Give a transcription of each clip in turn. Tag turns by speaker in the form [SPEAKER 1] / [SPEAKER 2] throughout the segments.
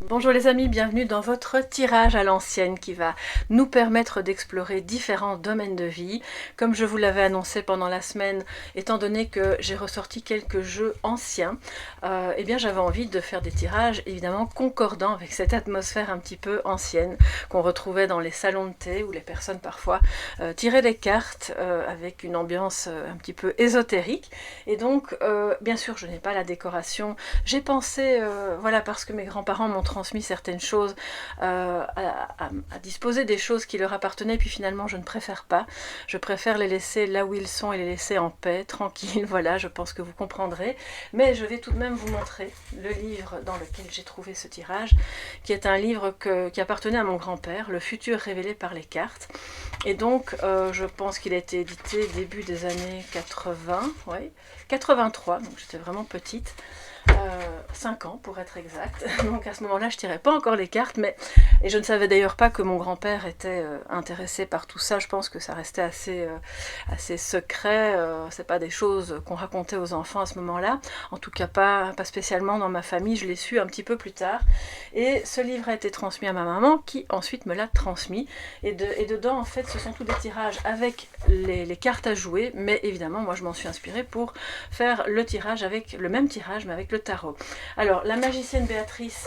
[SPEAKER 1] Bonjour les amis, bienvenue dans votre tirage à l'ancienne qui va nous permettre d'explorer différents domaines de vie. Comme je vous l'avais annoncé pendant la semaine, étant donné que j'ai ressorti quelques jeux anciens, eh bien j'avais envie de faire des tirages évidemment concordants avec cette atmosphère un petit peu ancienne qu'on retrouvait dans les salons de thé où les personnes parfois tiraient des cartes avec une ambiance un petit peu ésotérique. Et donc bien sûr je n'ai pas la décoration, j'ai pensé, voilà, parce que mes grands-parents m'ont transmis certaines choses, à disposer des choses qui leur appartenaient, puis finalement je ne préfère pas. Je préfère les laisser là où ils sont et les laisser en paix, tranquilles, voilà, je pense que vous comprendrez. Mais je vais tout de même vous montrer le livre dans lequel j'ai trouvé ce tirage, qui est un livre qui appartenait à mon grand-père, Le futur révélé par les cartes. Et donc je pense qu'il a été édité début des années 80, ouais, 83, donc j'étais vraiment petite. 5 ans pour être exact, donc à ce moment là je tirais pas encore les cartes, et je ne savais d'ailleurs pas que mon grand-père était intéressé par tout ça. Je pense que ça restait assez secret, c'est pas des choses qu'on racontait aux enfants à ce moment là, en tout cas pas spécialement dans ma famille. Je l'ai su un petit peu plus tard, et ce livre a été transmis à ma maman qui ensuite me l'a transmis, et dedans en fait ce sont tous des tirages avec les cartes à jouer, mais évidemment moi je m'en suis inspirée pour faire le tirage avec le même tirage mais avec le tarot. Alors la magicienne Béatrice,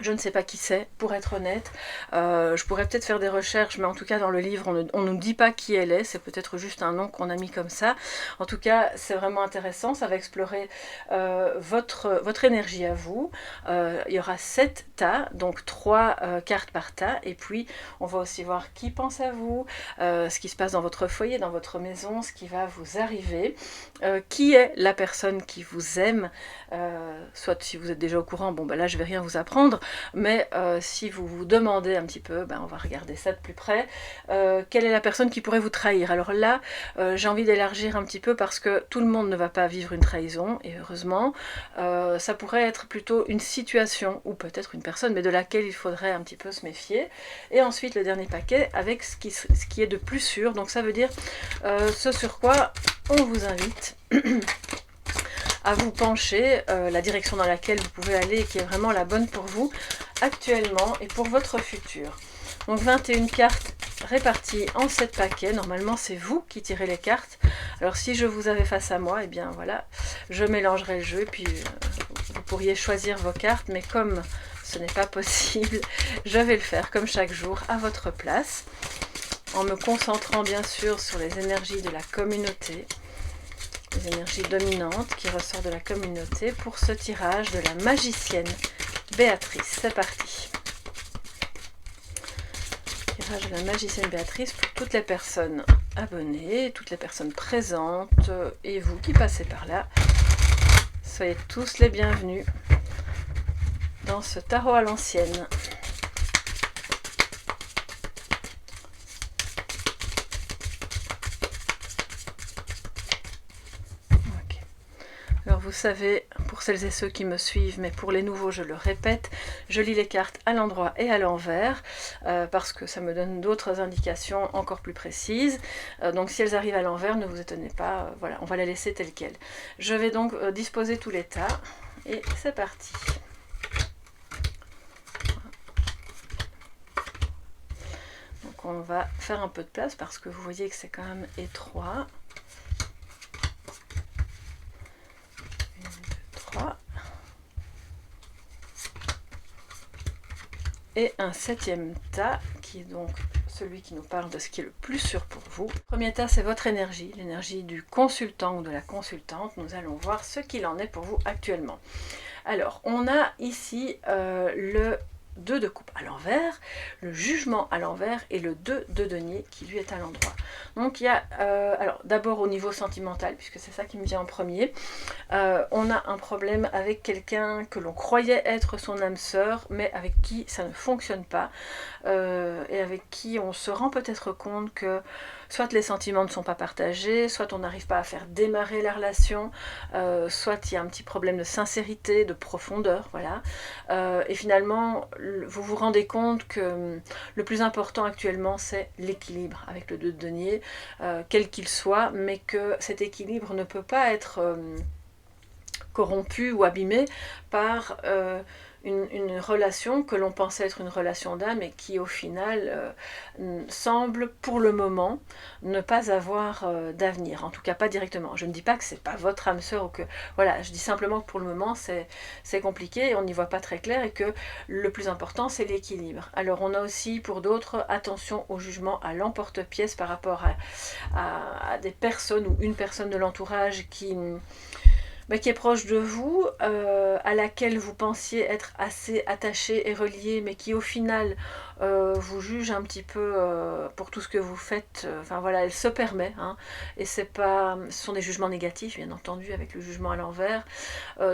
[SPEAKER 1] je ne sais pas qui c'est, pour être honnête. Je pourrais peut-être faire des recherches, mais en tout cas dans le livre, on ne nous dit pas qui elle est. C'est peut-être juste un nom qu'on a mis comme ça. En tout cas, c'est vraiment intéressant. Ça va explorer votre énergie à vous. Il y aura 7 tas, donc 3 cartes par tas. Et puis, on va aussi voir qui pense à vous, ce qui se passe dans votre foyer, dans votre maison, ce qui va vous arriver, qui est la personne qui vous aime. Soit si vous êtes déjà au courant, bon ben là je vais rien vous apprendre, mais si vous vous demandez un petit peu, ben on va regarder ça de plus près. Quelle est la personne qui pourrait vous trahir? Alors là, j'ai envie d'élargir un petit peu parce que tout le monde ne va pas vivre une trahison, et heureusement. Ça pourrait être plutôt une situation, ou peut-être une personne, mais de laquelle il faudrait un petit peu se méfier. Et ensuite le dernier paquet avec ce qui est de plus sûr, donc ça veut dire ce sur quoi on vous invite à vous pencher, la direction dans laquelle vous pouvez aller et qui est vraiment la bonne pour vous actuellement et pour votre futur. Donc 21 cartes réparties en 7 paquets. Normalement c'est vous qui tirez les cartes. Alors si je vous avais face à moi, et bien voilà, je mélangerai le jeu et puis vous pourriez choisir vos cartes, mais comme ce n'est pas possible, je vais le faire comme chaque jour à votre place, en me concentrant bien sûr sur les énergies de la communauté, les énergies dominantes qui ressortent de la communauté pour ce tirage de la magicienne Béatrice. C'est parti. Tirage de la magicienne Béatrice pour toutes les personnes abonnées, toutes les personnes présentes et vous qui passez par là. Soyez tous les bienvenus dans ce tarot à l'ancienne. Alors vous savez, pour celles et ceux qui me suivent, mais pour les nouveaux je le répète, je lis les cartes à l'endroit et à l'envers, parce que ça me donne d'autres indications encore plus précises. Donc si elles arrivent à l'envers, ne vous étonnez pas, voilà, on va les laisser telles quelles. Je vais donc disposer tous les tas, et c'est parti. Donc on va faire un peu de place parce que vous voyez que c'est quand même étroit. Et un 7e tas qui est donc celui qui nous parle de ce qui est le plus sûr pour vous. Le premier tas, c'est votre énergie, l'énergie du consultant ou de la consultante. Nous allons voir ce qu'il en est pour vous actuellement. Alors, on a ici le 2 de coupe à l'envers, le jugement à l'envers et le 2 de denier qui lui est à l'endroit. Donc il y a, alors d'abord au niveau sentimental, puisque c'est ça qui me vient en premier, on a un problème avec quelqu'un que l'on croyait être son âme sœur, mais avec qui ça ne fonctionne pas, et avec qui on se rend peut-être compte que soit les sentiments ne sont pas partagés, soit on n'arrive pas à faire démarrer la relation, soit il y a un petit problème de sincérité, de profondeur, voilà. Et finalement, vous vous rendez compte que le plus important actuellement, c'est l'équilibre avec le 2 de denier, quel qu'il soit, mais que cet équilibre ne peut pas être corrompu ou abîmé par une relation que l'on pensait être une relation d'âme et qui au final semble pour le moment ne pas avoir d'avenir, en tout cas pas directement. Je ne dis pas que c'est pas votre âme sœur ou que voilà, je dis simplement que pour le moment c'est compliqué, on n'y voit pas très clair et que le plus important c'est l'équilibre. Alors on a aussi pour d'autres attention au jugement à l'emporte-pièce par rapport à des personnes ou une personne de l'entourage qui est proche de vous, à laquelle vous pensiez être assez attaché et relié, mais qui au final vous juge un petit peu pour tout ce que vous faites. Enfin voilà, elle se permet, hein, et ce sont des jugements négatifs, bien entendu, avec le jugement à l'envers.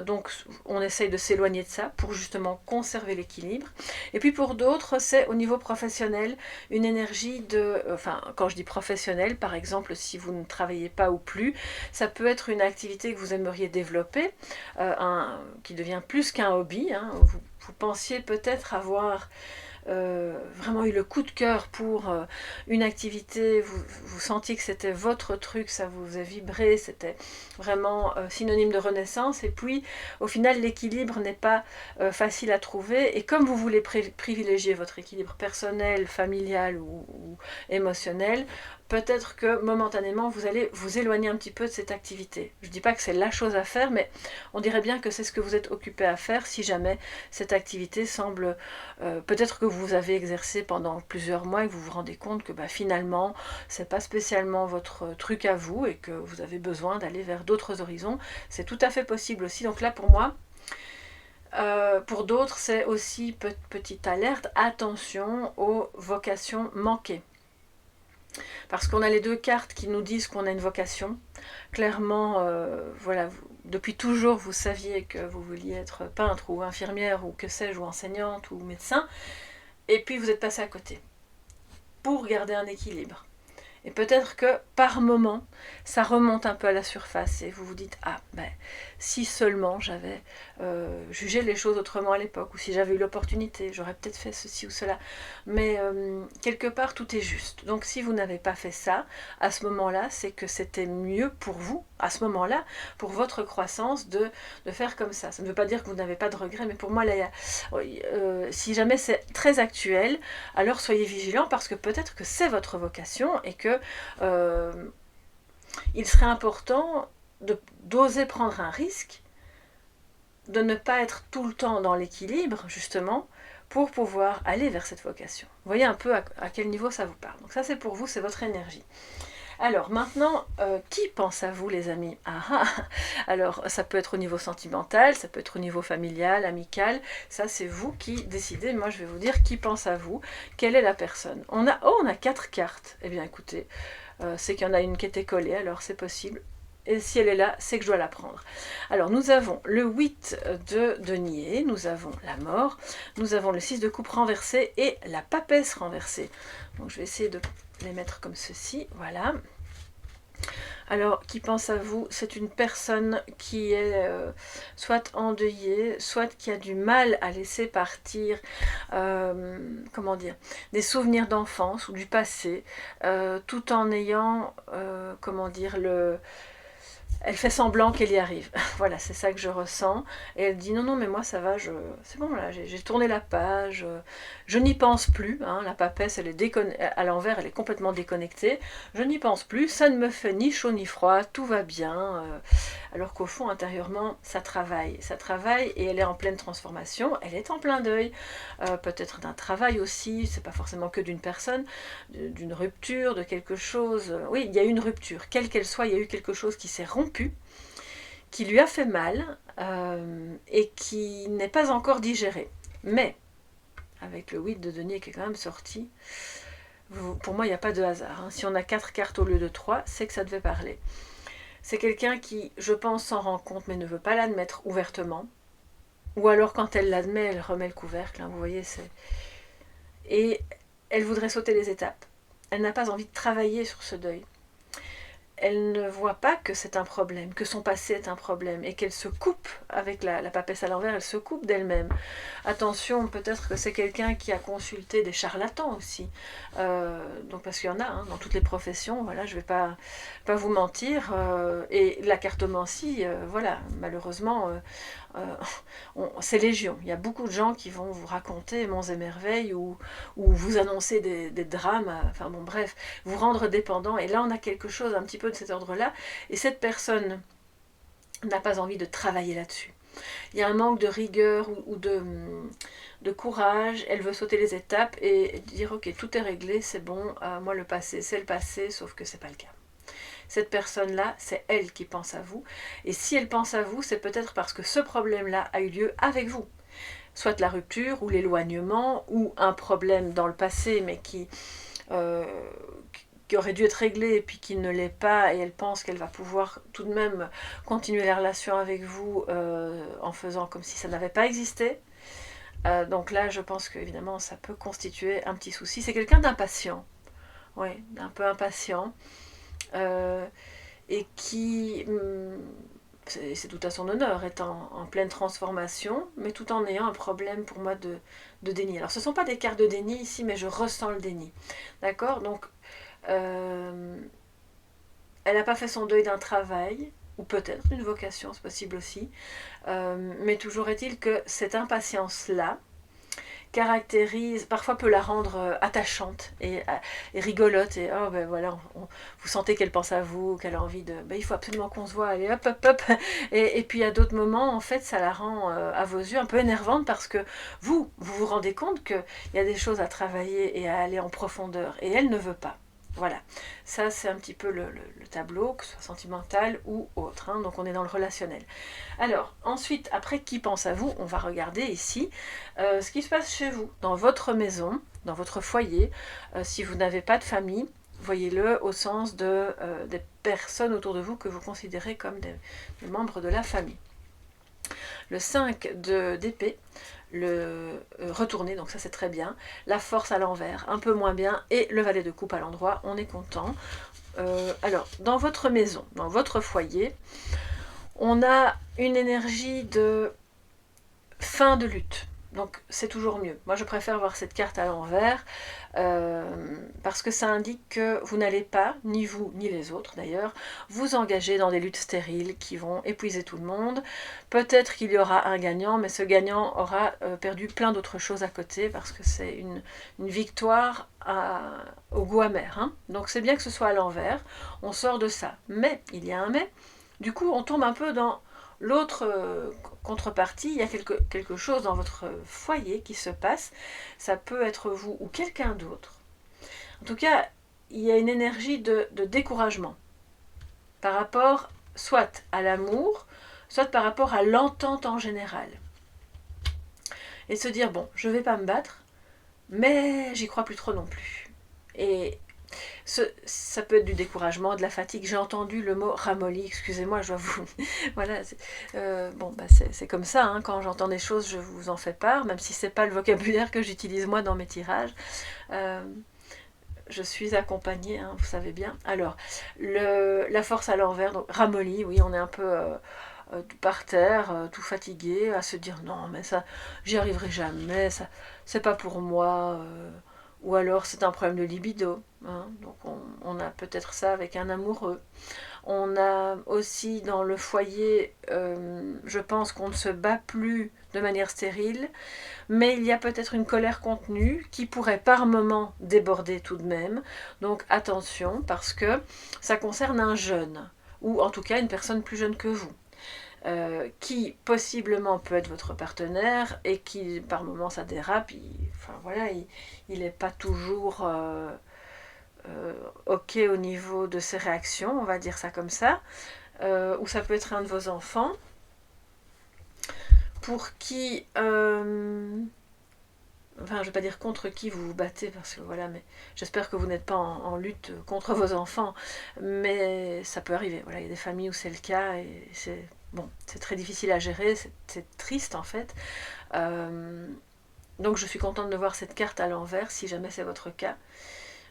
[SPEAKER 1] Donc on essaye de s'éloigner de ça pour justement conserver l'équilibre. Et puis pour d'autres, c'est au niveau professionnel, une énergie de... Enfin, quand je dis professionnel, par exemple, si vous ne travaillez pas ou plus, ça peut être une activité que vous aimeriez développer, qui devient plus qu'un hobby. Hein. Vous pensiez peut-être avoir vraiment eu le coup de cœur pour une activité, vous sentiez que c'était votre truc, ça vous a vibré, c'était vraiment synonyme de renaissance, et puis au final l'équilibre n'est pas facile à trouver, et comme vous voulez privilégier votre équilibre personnel, familial ou émotionnel, peut-être que momentanément vous allez vous éloigner un petit peu de cette activité. Je ne dis pas que c'est la chose à faire, mais on dirait bien que c'est ce que vous êtes occupé à faire si jamais cette activité semble... peut-être que vous avez exercé pendant plusieurs mois et que vous vous rendez compte que finalement c'est pas spécialement votre truc à vous et que vous avez besoin d'aller vers d'autres horizons. C'est tout à fait possible aussi. Donc là pour moi, pour d'autres c'est aussi petite alerte, attention aux vocations manquées. Parce qu'on a les deux cartes qui nous disent qu'on a une vocation. Clairement, voilà, depuis toujours, vous saviez que vous vouliez être peintre ou infirmière ou que sais-je, ou enseignante ou médecin. Et puis vous êtes passé à côté. Pour garder un équilibre. Et peut-être que par moment, ça remonte un peu à la surface et vous vous dites « Ah, si seulement j'avais jugé les choses autrement à l'époque, ou si j'avais eu l'opportunité, j'aurais peut-être fait ceci ou cela. » Mais quelque part, tout est juste. Donc si vous n'avez pas fait ça, à ce moment-là, c'est que c'était mieux pour vous, à ce moment-là, pour votre croissance, de faire comme ça. Ça ne veut pas dire que vous n'avez pas de regrets, mais pour moi, là, si jamais c'est très actuel, alors soyez vigilants parce que peut-être que c'est votre vocation et que il serait important d'oser prendre un risque, de ne pas être tout le temps dans l'équilibre, justement, pour pouvoir aller vers cette vocation. Vous voyez un peu à quel niveau ça vous parle. Donc ça, c'est pour vous, c'est votre énergie. Alors maintenant, qui pense à vous les amis? Alors ça peut être au niveau sentimental, ça peut être au niveau familial, amical, ça c'est vous qui décidez. Moi je vais vous dire qui pense à vous, quelle est la personne. On a 4 cartes, eh bien écoutez, c'est qu'il y en a une qui était collée, alors c'est possible. Et si elle est là, c'est que je dois la prendre. Alors nous avons le 8 de denier, nous avons la mort, nous avons le 6 de coupe renversé et la papesse renversée. Donc je vais essayer de les mettre comme ceci, voilà. Alors, qui pense à vous? C'est une personne qui est soit endeuillée, soit qui a du mal à laisser partir, comment dire, des souvenirs d'enfance ou du passé, tout en ayant, comment dire, elle fait semblant qu'elle y arrive. Voilà, c'est ça que je ressens. Et elle dit non, non, mais moi ça va, c'est bon, là, j'ai tourné la page, je n'y pense plus. Hein, la papesse, elle est à l'envers, elle est complètement déconnectée. Je n'y pense plus, ça ne me fait ni chaud ni froid, tout va bien. Alors qu'au fond, intérieurement, ça travaille et elle est en pleine transformation, elle est en plein deuil. Peut-être d'un travail aussi, c'est pas forcément que d'une personne, d'une rupture, de quelque chose. Oui, il y a eu une rupture, quelle qu'elle soit, il y a eu quelque chose qui s'est rompu, qui lui a fait mal et qui n'est pas encore digéré. Mais, avec le 8 de denier qui est quand même sorti, pour moi il n'y a pas de hasard. Hein. Si on a 4 cartes au lieu de 3, c'est que ça devait parler. C'est quelqu'un qui, je pense, s'en rend compte mais ne veut pas l'admettre ouvertement. Ou alors quand elle l'admet, elle remet le couvercle. Hein, vous voyez, c'est... Et elle voudrait sauter les étapes. Elle n'a pas envie de travailler sur ce deuil. Elle ne voit pas que c'est un problème, que son passé est un problème, et qu'elle se coupe, avec la papesse à l'envers, elle se coupe d'elle-même. Attention, peut-être que c'est quelqu'un qui a consulté des charlatans aussi, donc parce qu'il y en a hein, dans toutes les professions, voilà, je ne vais pas vous mentir, et la cartomancie, voilà, malheureusement, c'est légion. Il y a beaucoup de gens qui vont vous raconter monts et merveilles ou vous annoncer des drames, enfin bon bref, vous rendre dépendant. Et là on a quelque chose un petit peu de cet ordre-là. Et cette personne n'a pas envie de travailler là-dessus. Il y a un manque de rigueur ou de courage, elle veut sauter les étapes et dire ok, tout est réglé, c'est bon, moi le passé c'est le passé, sauf que c'est pas le cas. Cette personne-là, c'est elle qui pense à vous, et si elle pense à vous, c'est peut-être parce que ce problème-là a eu lieu avec vous. Soit la rupture, ou l'éloignement, ou un problème dans le passé, mais euh, qui aurait dû être réglé et puis qui ne l'est pas, et elle pense qu'elle va pouvoir tout de même continuer la relation avec vous en faisant comme si ça n'avait pas existé. Donc là, je pense qu'évidemment, ça peut constituer un petit souci. C'est quelqu'un d'impatient, oui, d'un peu impatient, euh, et qui, c'est tout à son honneur, est en pleine transformation, mais tout en ayant un problème pour moi de déni. Alors ce ne sont pas des cartes de déni ici, mais je ressens le déni. D'accord? Donc, elle n'a pas fait son deuil d'un travail, ou peut-être d'une vocation, c'est possible aussi, mais toujours est-il que cette impatience-là, caractérise, parfois peut la rendre attachante et rigolote, et oh ben voilà, vous sentez qu'elle pense à vous, qu'elle a envie de, ben, il faut absolument qu'on se voit, allez hop hop hop, et puis à d'autres moments en fait ça la rend à vos yeux un peu énervante parce que vous rendez compte qu'il y a des choses à travailler et à aller en profondeur, et elle ne veut pas. Voilà, ça c'est un petit peu le tableau, que ce soit sentimental ou autre, hein. Donc on est dans le relationnel. Alors, ensuite, après qui pense à vous, on va regarder ici ce qui se passe chez vous, dans votre maison, dans votre foyer. Si vous n'avez pas de famille, voyez-le au sens des personnes autour de vous que vous considérez comme des membres de la famille. Le 5 d'épée, le retourné, donc ça c'est très bien. La force à l'envers, un peu moins bien. Et le valet de coupe à l'endroit, on est content. Alors, dans votre maison, dans votre foyer, on a une énergie de fin de lutte. Donc c'est toujours mieux. Moi je préfère voir cette carte à l'envers parce que ça indique que vous n'allez pas, ni vous ni les autres d'ailleurs, vous engager dans des luttes stériles qui vont épuiser tout le monde. Peut-être qu'il y aura un gagnant, mais ce gagnant aura perdu plein d'autres choses à côté parce que c'est une victoire au goût amer. Hein. Donc c'est bien que ce soit à l'envers, on sort de ça. Mais, il y a un mais, du coup on tombe un peu dans l'autre contrepartie, il y a quelque chose dans votre foyer qui se passe, ça peut être vous ou quelqu'un d'autre. En tout cas, il y a une énergie de découragement par rapport soit à l'amour, soit par rapport à l'entente en général. Et se dire, bon, je ne vais pas me battre, mais j'y crois plus trop non plus. Et ça peut être du découragement, de la fatigue. J'ai entendu le mot ramolli, excusez-moi, je dois vous... voilà, bon, bah c'est comme ça, hein, quand j'entends des choses, je vous en fais part, même si c'est pas le vocabulaire que j'utilise moi dans mes tirages. Je suis accompagnée, hein, vous savez bien. Alors, la force à l'envers, donc ramolli, oui, on est un peu... par terre, tout fatigué, à se dire non mais ça, j'y arriverai jamais, ça, c'est pas pour moi, ou alors c'est un problème de libido, hein. Donc on a peut-être ça avec un amoureux. On a aussi dans le foyer, je pense qu'on ne se bat plus de manière stérile, mais il y a peut-être une colère contenue qui pourrait par moment déborder tout de même. Donc attention, parce que ça concerne un jeune, ou en tout cas une personne plus jeune que vous. Qui possiblement peut être votre partenaire et qui par moments ça dérape, enfin voilà, il n'est pas toujours ok au niveau de ses réactions, on va dire ça comme ça, ou ça peut être un de vos enfants pour qui enfin je ne vais pas dire contre qui vous vous battez parce que voilà, mais j'espère que vous n'êtes pas en lutte contre vos enfants, mais ça peut arriver, voilà, il y a des familles où c'est le cas et c'est bon, c'est très difficile à gérer, c'est triste en fait. Donc je suis contente de voir cette carte à l'envers si jamais c'est votre cas.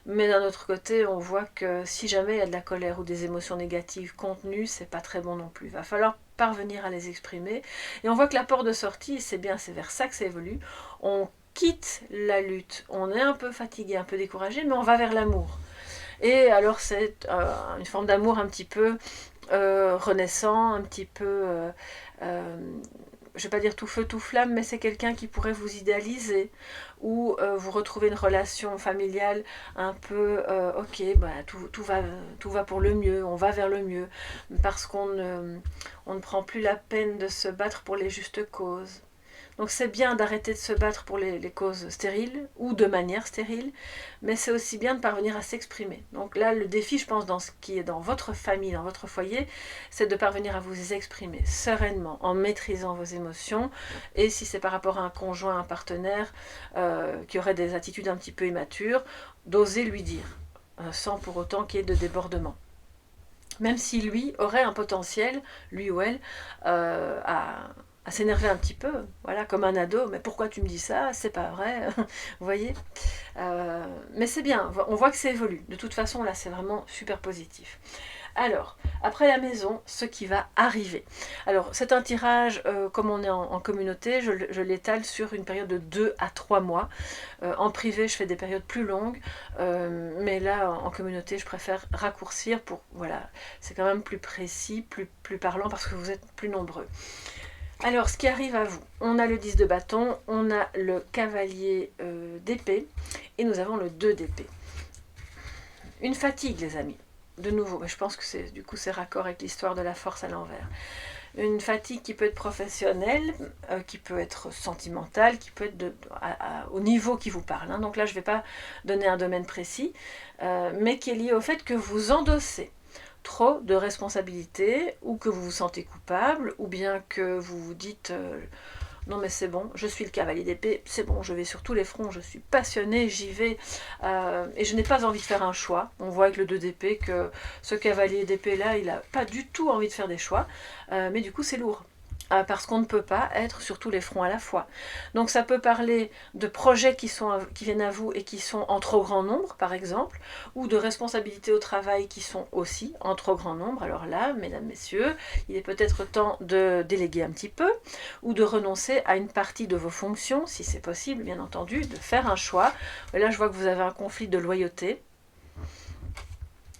[SPEAKER 1] Mais d'un autre côté, on voit que si jamais il y a de la colère ou des émotions négatives contenues, c'est pas très bon non plus. Il va falloir parvenir à les exprimer. Et on voit que la porte de sortie, c'est bien, c'est vers ça que ça évolue. On quitte la lutte, on est un peu fatigué, un peu découragé, mais on va vers l'amour. Et alors c'est une forme d'amour un petit peu renaissant, un petit peu je ne vais pas dire tout feu tout flamme, mais c'est quelqu'un qui pourrait vous idéaliser, ou vous retrouvez une relation familiale un peu ok, bah, tout va pour le mieux, on va vers le mieux, parce on ne prend plus la peine de se battre pour les justes causes. Donc c'est bien d'arrêter de se battre pour les causes stériles ou de manière stérile, mais c'est aussi bien de parvenir à s'exprimer. Donc là, le défi, je pense, dans ce qui est dans votre famille, dans votre foyer, c'est de parvenir à vous exprimer sereinement, en maîtrisant vos émotions. Et si c'est par rapport à un conjoint, un partenaire qui aurait des attitudes un petit peu immatures, d'oser lui dire, sans pour autant qu'il y ait de débordement. Même si lui aurait un potentiel, lui ou elle, à s'énerver un petit peu, voilà, comme un ado, mais pourquoi tu me dis ça, c'est pas vrai, vous voyez, mais c'est bien, on voit que ça évolue, de toute façon là c'est vraiment super positif. Alors, après la maison, ce qui va arriver. Alors, c'est un tirage, comme on est en communauté, je l'étale sur une période de 2 à 3 mois. En privé, je fais des périodes plus longues, mais là, en communauté, je préfère raccourcir pour, voilà, c'est quand même plus précis, plus parlant, parce que vous êtes plus nombreux. Alors, ce qui arrive à vous, on a le 10 de bâton, on a le cavalier d'épée, et nous avons le 2 d'épée. Une fatigue, les amis. De nouveau, mais je pense que c'est raccord avec l'histoire de la force à l'envers. Une fatigue qui peut être professionnelle, qui peut être sentimentale, qui peut être au niveau qui vous parle. Hein. Donc là, je ne vais pas donner un domaine précis, mais qui est lié au fait que vous endossez trop de responsabilités, ou que vous vous sentez coupable, ou bien que vous vous dites non mais c'est bon, je suis le cavalier d'épée, c'est bon, je vais sur tous les fronts, je suis passionnée, j'y vais, et je n'ai pas envie de faire un choix. On voit avec le 2 d'épée que ce cavalier d'épée là, il n'a pas du tout envie de faire des choix, mais du coup c'est lourd. Parce qu'on ne peut pas être sur tous les fronts à la fois. Donc ça peut parler de projets qui viennent à vous et qui sont en trop grand nombre, par exemple, ou de responsabilités au travail qui sont aussi en trop grand nombre. Alors là, mesdames, messieurs, il est peut-être temps de déléguer un petit peu, ou de renoncer à une partie de vos fonctions, si c'est possible, bien entendu, de faire un choix. Et là, je vois que vous avez un conflit de loyauté.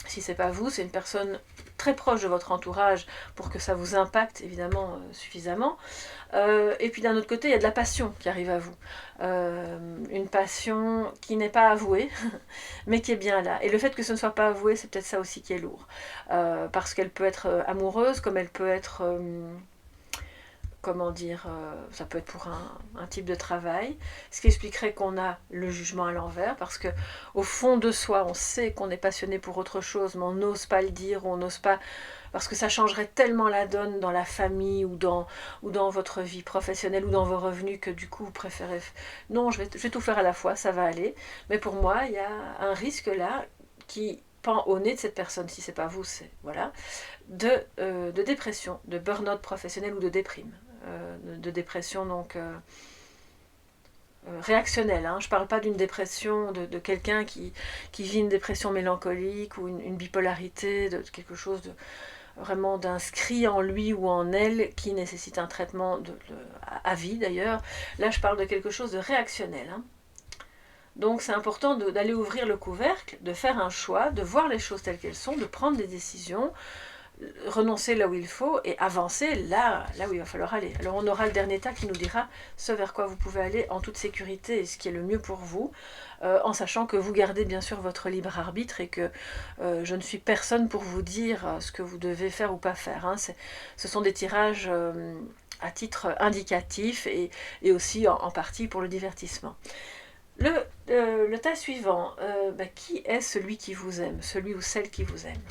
[SPEAKER 1] Si c'est pas vous, c'est une personne très proche de votre entourage pour que ça vous impacte évidemment suffisamment. Et puis d'un autre côté, il y a de la passion qui arrive à vous. Une passion qui n'est pas avouée, mais qui est bien là. Et le fait que ce ne soit pas avoué, c'est peut-être ça aussi qui est lourd. Parce qu'elle peut être amoureuse, comme elle peut être... comment dire, ça peut être pour un type de travail, ce qui expliquerait qu'on a le jugement à l'envers, parce que au fond de soi, on sait qu'on est passionné pour autre chose, mais on n'ose pas le dire, on n'ose pas, parce que ça changerait tellement la donne dans la famille, ou dans votre vie professionnelle, ou dans vos revenus, que du coup, vous préférez, non, je vais tout faire à la fois, ça va aller, mais pour moi, il y a un risque là, qui pend au nez de cette personne, si c'est pas vous, c'est, voilà, de dépression, de burn-out professionnel ou de déprime. De dépression donc réactionnelle. Hein. Je ne parle pas d'une dépression de quelqu'un qui vit une dépression mélancolique ou une bipolarité, de quelque chose de vraiment d'inscrit en lui ou en elle qui nécessite un traitement à vie d'ailleurs. Là, je parle de quelque chose de réactionnel. Hein. Donc c'est important d'aller ouvrir le couvercle, de faire un choix, de voir les choses telles qu'elles sont, de prendre des décisions, renoncer là où il faut et avancer là où il va falloir aller. Alors on aura le dernier tas qui nous dira ce vers quoi vous pouvez aller en toute sécurité et ce qui est le mieux pour vous, en sachant que vous gardez bien sûr votre libre arbitre et que je ne suis personne pour vous dire ce que vous devez faire ou pas faire. Hein. Ce sont des tirages à titre indicatif et aussi en partie pour le divertissement. Le tas suivant, qui est celui qui vous aime, celui ou celle qui vous aime?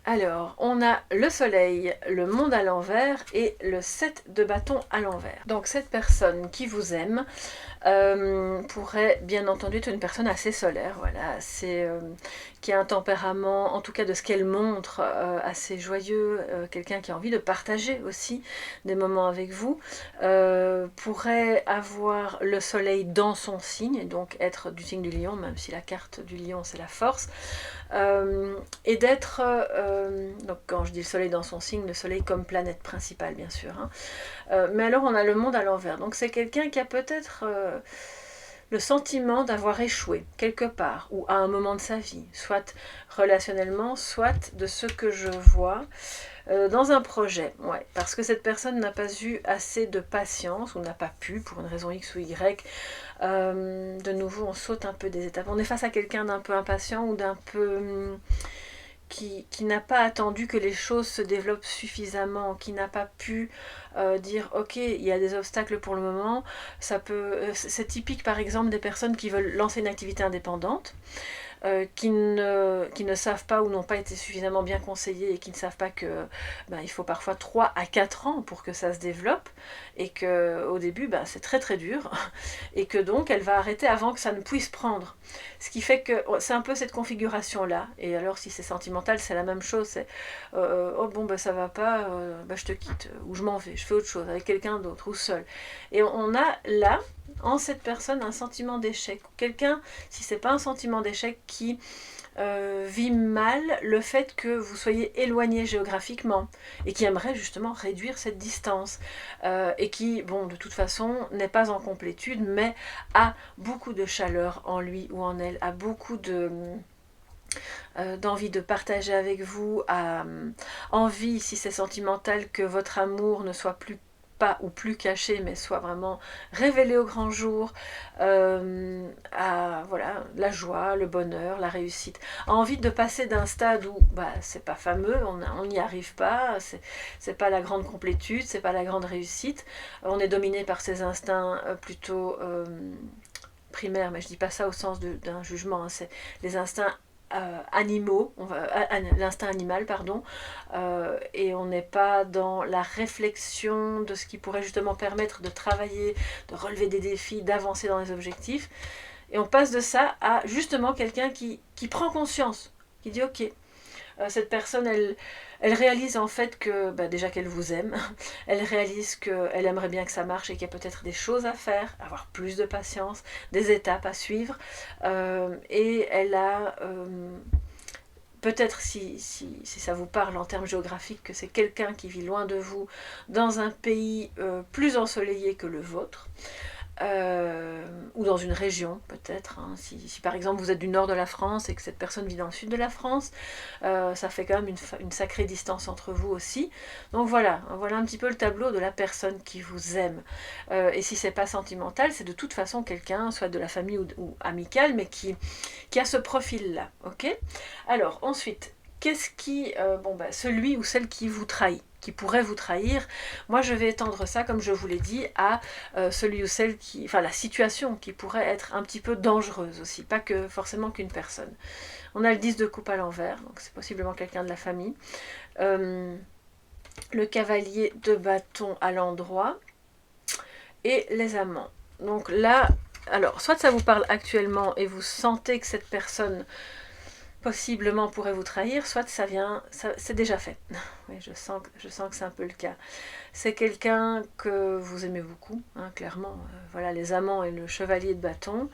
[SPEAKER 1] Alors, on a le soleil, le monde à l'envers et le 7 de bâton à l'envers. Donc cette personne qui vous aime pourrait bien entendu être une personne assez solaire, voilà, assez, qui a un tempérament, en tout cas de ce qu'elle montre, assez joyeux, quelqu'un qui a envie de partager aussi des moments avec vous, pourrait avoir le soleil dans son signe, et donc être du signe du lion, même si la carte du lion c'est la force, et d'être, donc quand je dis le soleil dans son signe, le soleil comme planète principale bien sûr, hein. Mais alors on a le monde à l'envers, donc c'est quelqu'un qui a peut-être le sentiment d'avoir échoué quelque part ou à un moment de sa vie, soit relationnellement, soit de ce que je vois dans un projet. Ouais, parce que cette personne n'a pas eu assez de patience ou n'a pas pu, pour une raison X ou Y. De nouveau, on saute un peu des étapes. On est face à quelqu'un d'un peu impatient ou d'un peu... qui n'a pas attendu que les choses se développent suffisamment, qui n'a pas pu dire ok, il y a des obstacles pour le moment. Ça peut, c'est typique par exemple des personnes qui veulent lancer une activité indépendante, qui ne savent pas ou n'ont pas été suffisamment bien conseillés et qui ne savent pas que il faut parfois 3 à 4 ans pour que ça se développe et qu'au début c'est très très dur et que donc elle va arrêter avant que ça ne puisse prendre. Ce qui fait que c'est un peu cette configuration là. Et alors si c'est sentimental, c'est la même chose, c'est oh bon ça va pas, je te quitte ou je m'en vais, je fais autre chose avec quelqu'un d'autre ou seul. Et on a là en cette personne un sentiment d'échec. Quelqu'un, si c'est pas un sentiment d'échec, qui vit mal le fait que vous soyez éloigné géographiquement et qui aimerait justement réduire cette distance et qui, bon, de toute façon, n'est pas en complétude, mais a beaucoup de chaleur en lui ou en elle, a beaucoup d'envie de partager avec vous, a envie, si c'est sentimental, que votre amour ne soit plus pas ou plus caché, mais soit vraiment révélé au grand jour, à voilà, la joie, le bonheur, la réussite, a envie de passer d'un stade où c'est pas fameux, on n'y arrive pas, c'est pas la grande complétude, c'est pas la grande réussite, on est dominé par ses instincts plutôt primaires, mais je dis pas ça au sens d'un jugement, hein, c'est les instincts animaux, l'instinct animal, pardon, et on n'est pas dans la réflexion de ce qui pourrait justement permettre de travailler, de relever des défis, d'avancer dans les objectifs. Et on passe de ça à justement quelqu'un qui prend conscience, qui dit ok, cette personne, elle réalise en fait que déjà qu'elle vous aime, elle réalise qu'elle aimerait bien que ça marche et qu'il y a peut-être des choses à faire, avoir plus de patience, des étapes à suivre, et elle a peut-être si ça vous parle en termes géographiques, que c'est quelqu'un qui vit loin de vous, dans un pays plus ensoleillé que le vôtre, ou dans une région peut-être, hein. Si par exemple vous êtes du nord de la France et que cette personne vit dans le sud de la France, ça fait quand même une sacrée distance entre vous aussi. Donc voilà un petit peu le tableau de la personne qui vous aime, et si c'est pas sentimental, c'est de toute façon quelqu'un, soit de la famille ou amical, mais qui a ce profil là, ok. Alors ensuite, qu'est-ce qui, celui ou celle qui vous trahit, qui pourrait vous trahir, moi je vais étendre ça, comme je vous l'ai dit, à celui ou celle la situation qui pourrait être un petit peu dangereuse aussi, pas que forcément qu'une personne. On a le 10 de coupe à l'envers, donc c'est possiblement quelqu'un de la famille. Le cavalier de bâton à l'endroit et les amants. Donc là, alors soit ça vous parle actuellement et vous sentez que cette personne possiblement pourrait vous trahir, soit c'est déjà fait. Oui, je sens que c'est un peu le cas. C'est quelqu'un que vous aimez beaucoup, hein, clairement. Voilà, les amants et le chevalier de bâton.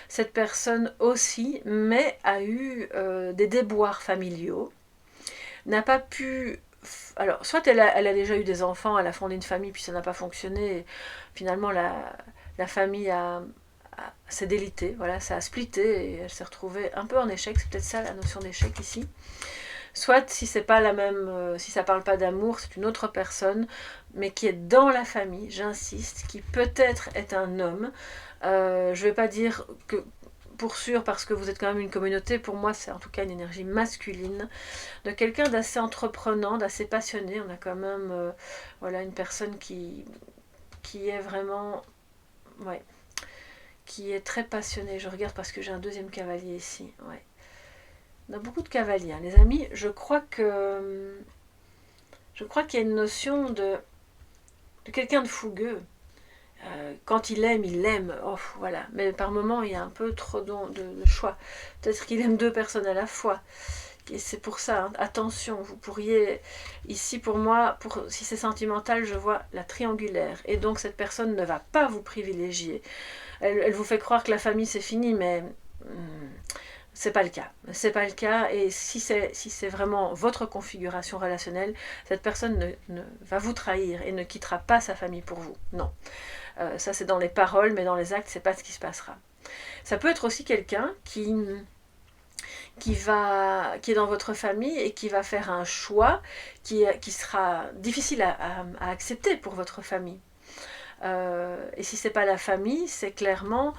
[SPEAKER 1] Cette personne aussi, mais a eu des déboires familiaux, n'a pas pu... Alors, soit elle a déjà eu des enfants, elle a fondé une famille, puis ça n'a pas fonctionné. Et finalement, la famille s'est délitée, voilà, ça a splitté et elle s'est retrouvée un peu en échec. C'est peut-être ça la notion d'échec ici. Soit si c'est pas la même, si ça parle pas d'amour, c'est une autre personne, mais qui est dans la famille, j'insiste, qui peut-être est un homme. Je vais pas dire que pour sûr, parce que vous êtes quand même une communauté, pour moi c'est en tout cas une énergie masculine, de quelqu'un d'assez entreprenant, d'assez passionné. On a quand même voilà, une personne qui est vraiment... Ouais, qui est très passionnée. Je regarde parce que j'ai un deuxième cavalier ici. Ouais. On a beaucoup de cavaliers, hein. Les amis, je crois qu'il y a une notion de quelqu'un de fougueux. Quand il aime, oh, voilà. Mais par moments, il y a un peu trop de choix. Peut-être qu'il aime deux personnes à la fois. Et c'est pour ça, hein, attention, vous pourriez, ici pour moi, si c'est sentimental, je vois la triangulaire. Et donc cette personne ne va pas vous privilégier. Elle vous fait croire que la famille c'est fini, mais c'est pas le cas. C'est pas le cas, et si c'est vraiment votre configuration relationnelle, cette personne ne va vous trahir et ne quittera pas sa famille pour vous. Non. Ça c'est dans les paroles, mais dans les actes, c'est pas ce qui se passera. Ça peut être aussi quelqu'un qui est dans votre famille et qui va faire un choix qui sera difficile à accepter pour votre famille. Et si c'est pas la famille, c'est clairement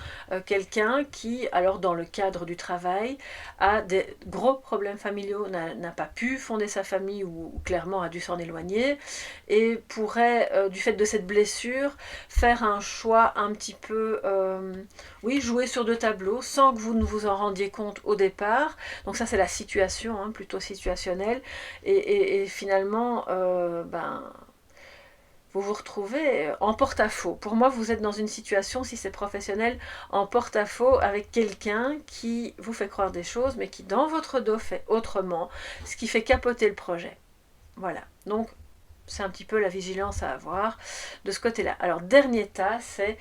[SPEAKER 1] quelqu'un qui, alors dans le cadre du travail, a des gros problèmes familiaux, n'a pas pu fonder sa famille ou clairement a dû s'en éloigner et pourrait, du fait de cette blessure, faire un choix un petit peu, oui, jouer sur deux tableaux sans que vous ne vous en rendiez compte au départ. Donc ça c'est la situation, hein, plutôt situationnelle. Et finalement, vous vous retrouvez en porte-à-faux. Pour moi, vous êtes dans une situation, si c'est professionnel, en porte-à-faux avec quelqu'un qui vous fait croire des choses, mais qui dans votre dos fait autrement, ce qui fait capoter le projet. Voilà, donc c'est un petit peu la vigilance à avoir de ce côté-là. Alors, dernier tas, c'est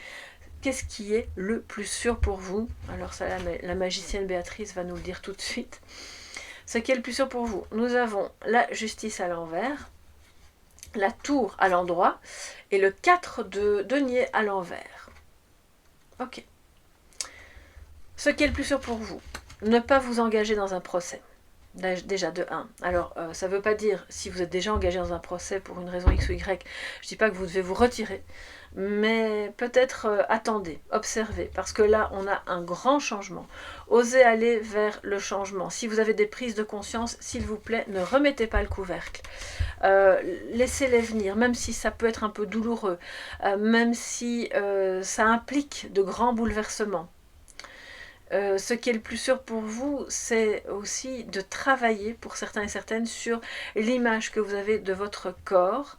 [SPEAKER 1] qu'est-ce qui est le plus sûr pour vous? Alors ça, la magicienne Béatrice va nous le dire tout de suite. Ce qui est le plus sûr pour vous, nous avons la justice à l'envers, la tour à l'endroit et le 4 de denier à l'envers. Ok. Ce qui est le plus sûr pour vous, ne pas vous engager dans un procès. Déjà de 1. Alors, ça ne veut pas dire, si vous êtes déjà engagé dans un procès pour une raison X ou Y, je ne dis pas que vous devez vous retirer, mais peut-être attendez, observez, parce que là, on a un grand changement. Osez aller vers le changement. Si vous avez des prises de conscience, s'il vous plaît, ne remettez pas le couvercle. Laissez-les venir, même si ça peut être un peu douloureux, même si ça implique de grands bouleversements. Ce qui est le plus sûr pour vous, c'est aussi de travailler pour certains et certaines sur l'image que vous avez de votre corps,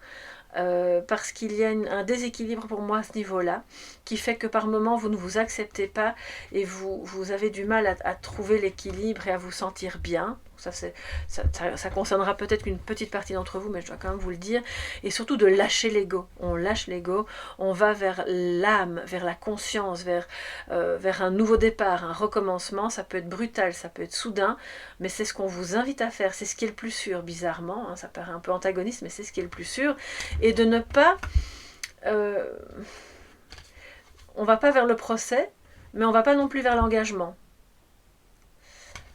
[SPEAKER 1] parce qu'il y a un déséquilibre pour moi à ce niveau-là, qui fait que par moments vous ne vous acceptez pas et vous avez du mal à trouver l'équilibre et à vous sentir bien. Ça concernera peut-être une petite partie d'entre vous, mais je dois quand même vous le dire. Et surtout de lâcher l'ego. On lâche l'ego, on va vers l'âme, vers la conscience, vers un nouveau départ, un recommencement. Ça peut être brutal, ça peut être soudain, mais c'est ce qu'on vous invite à faire. C'est ce qui est le plus sûr, bizarrement. Hein, ça paraît un peu antagoniste, mais c'est ce qui est le plus sûr. Et de ne pas... on va pas vers le procès, mais on va pas non plus vers l'engagement.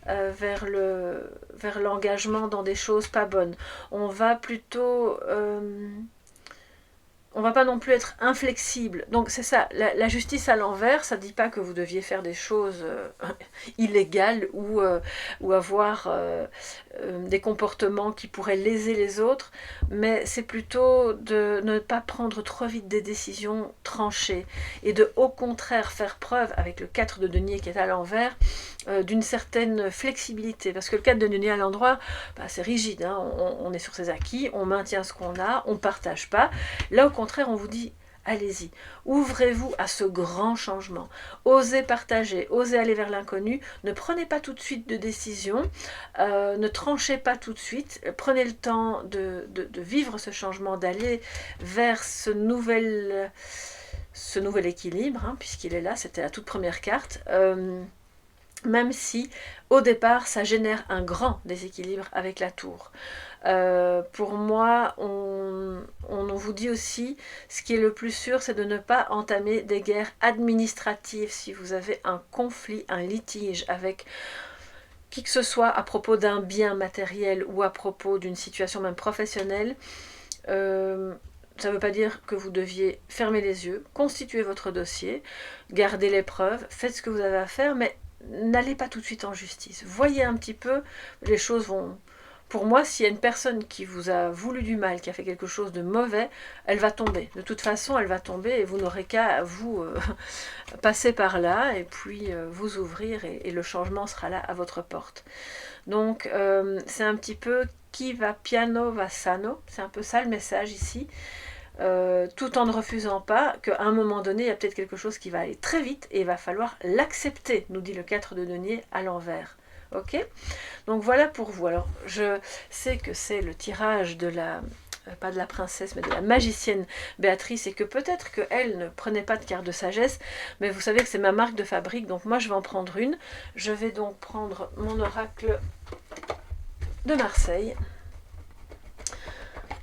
[SPEAKER 1] Vers l'engagement dans des choses pas bonnes. On va plutôt... on va pas non plus être inflexible. Donc c'est ça, la justice à l'envers, ça ne dit pas que vous deviez faire des choses illégales ou avoir des comportements qui pourraient léser les autres, mais c'est plutôt de ne pas prendre trop vite des décisions tranchées et de au contraire faire preuve, avec le 4 de denier qui est à l'envers, d'une certaine flexibilité, parce que le 4 de denier à l'endroit, c'est rigide, hein, on est sur ses acquis, on maintient ce qu'on a, on ne partage pas. Là au contraire on vous dit allez-y, ouvrez-vous à ce grand changement, osez partager, osez aller vers l'inconnu, ne prenez pas tout de suite de décision, ne tranchez pas tout de suite, prenez le temps de vivre ce changement, d'aller vers ce nouvel équilibre, hein, puisqu'il est là, c'était la toute première carte, même si au départ ça génère un grand déséquilibre avec la tour. Pour moi, on vous dit aussi, ce qui est le plus sûr, c'est de ne pas entamer des guerres administratives si vous avez un conflit, un litige avec qui que ce soit à propos d'un bien matériel ou à propos d'une situation même professionnelle. Ça ne veut pas dire que vous deviez fermer les yeux, constituer votre dossier, garder les preuves, faites ce que vous avez à faire, mais n'allez pas tout de suite en justice. Voyez un petit peu, les choses vont... Pour moi, s'il y a une personne qui vous a voulu du mal, qui a fait quelque chose de mauvais, elle va tomber. De toute façon, elle va tomber et vous n'aurez qu'à vous passer par là et puis vous ouvrir et le changement sera là à votre porte. Donc, c'est un petit peu qui va piano va sano. C'est un peu ça le message ici. Tout en ne refusant pas qu'à un moment donné, il y a peut-être quelque chose qui va aller très vite et il va falloir l'accepter, nous dit le 4 de denier à l'envers. Ok ? Donc voilà pour vous. Alors je sais que c'est le tirage de la, pas de la princesse, mais de la magicienne Béatrice, et que peut-être qu'elle ne prenait pas de carte de sagesse, mais vous savez que c'est ma marque de fabrique, donc moi je vais en prendre une. Je vais donc prendre mon oracle de Marseille.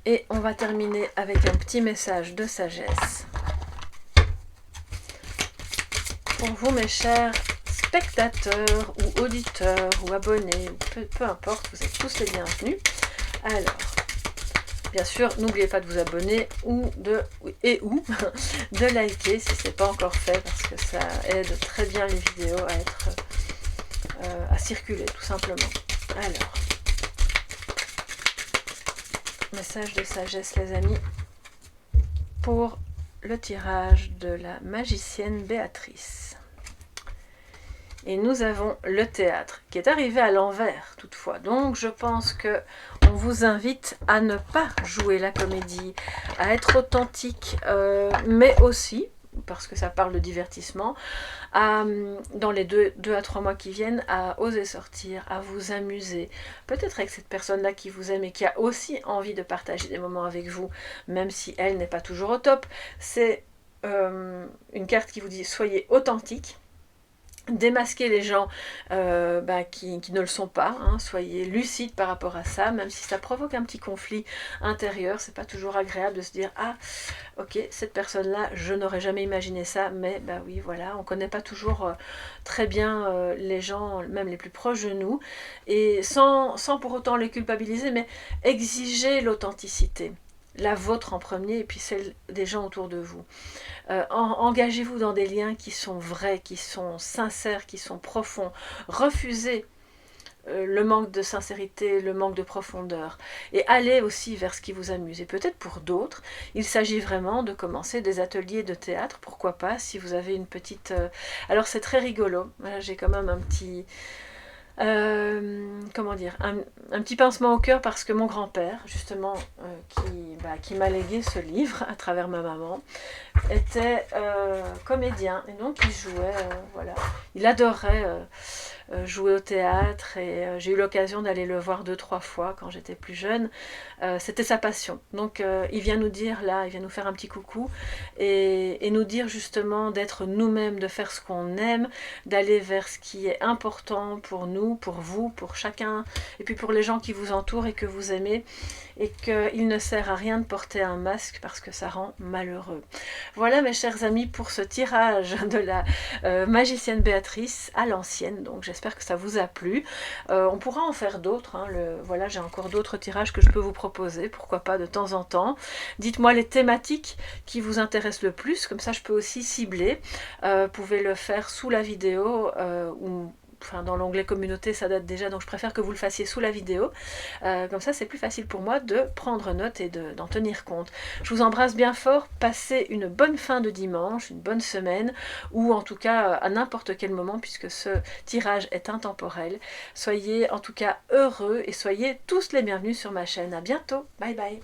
[SPEAKER 1] Et on va terminer avec un petit message de sagesse. pour vous, mes chers spectateurs ou auditeurs ou abonnés, ou peu importe, vous êtes tous les bienvenus. Alors, bien sûr, n'oubliez pas de vous abonner ou de liker si ce n'est pas encore fait, parce que ça aide très bien les vidéos à être à circuler tout simplement. Alors, message de sagesse les amis pour le tirage de la magicienne Béatrice. Et nous avons le théâtre qui est arrivé à l'envers toutefois. Donc je pense que on vous invite à ne pas jouer la comédie, à être authentique, mais aussi, parce que ça parle de divertissement, dans les 2 à 3 mois qui viennent, à oser sortir, à vous amuser. Peut-être avec cette personne-là qui vous aime et qui a aussi envie de partager des moments avec vous, même si elle n'est pas toujours au top. C'est une carte qui vous dit soyez authentique. Démasquer les gens qui ne le sont pas, hein. Soyez lucide par rapport à ça, même si ça provoque un petit conflit intérieur. C'est pas toujours agréable de se dire ah ok, cette personne là je n'aurais jamais imaginé ça, mais bah oui voilà, on connaît pas toujours très bien les gens, même les plus proches de nous, et sans pour autant les culpabiliser, mais exiger l'authenticité, la vôtre en premier et puis celle des gens autour de vous. Engagez-vous dans des liens qui sont vrais, qui sont sincères, qui sont profonds. Refusez le manque de sincérité, le manque de profondeur. Et allez aussi vers ce qui vous amuse. Et peut-être pour d'autres, il s'agit vraiment de commencer des ateliers de théâtre. Pourquoi pas, si vous avez une petite... Alors c'est très rigolo. J'ai quand même un petit... comment dire, un petit pincement au cœur parce que mon grand-père, justement, qui m'a légué ce livre à travers ma maman, était comédien et donc il jouait, voilà, il adorait jouer au théâtre et j'ai eu l'occasion d'aller le voir 2-3 fois quand j'étais plus jeune. C'était sa passion. Donc il vient nous dire là, il vient nous faire un petit coucou et nous dire justement d'être nous-mêmes, de faire ce qu'on aime, d'aller vers ce qui est important pour nous, pour vous, pour chacun, et puis pour les gens qui vous entourent et que vous aimez, et qu'il ne sert à rien de porter un masque parce que ça rend malheureux. Voilà mes chers amis pour ce tirage de la magicienne Béatrice à l'ancienne, donc j'espère que ça vous a plu. On pourra en faire d'autres, hein, voilà, j'ai encore d'autres tirages que je peux vous proposer, pourquoi pas de temps en temps. Dites-moi les thématiques qui vous intéressent le plus, comme ça je peux aussi cibler. Vous pouvez le faire sous la vidéo ou... Enfin, dans l'onglet communauté ça date déjà, donc je préfère que vous le fassiez sous la vidéo, comme ça c'est plus facile pour moi de prendre note et d'en tenir compte. Je vous embrasse bien fort, passez une bonne fin de dimanche, une bonne semaine, ou en tout cas à n'importe quel moment puisque ce tirage est intemporel. Soyez en tout cas heureux et soyez tous les bienvenus sur ma chaîne. À bientôt, bye bye.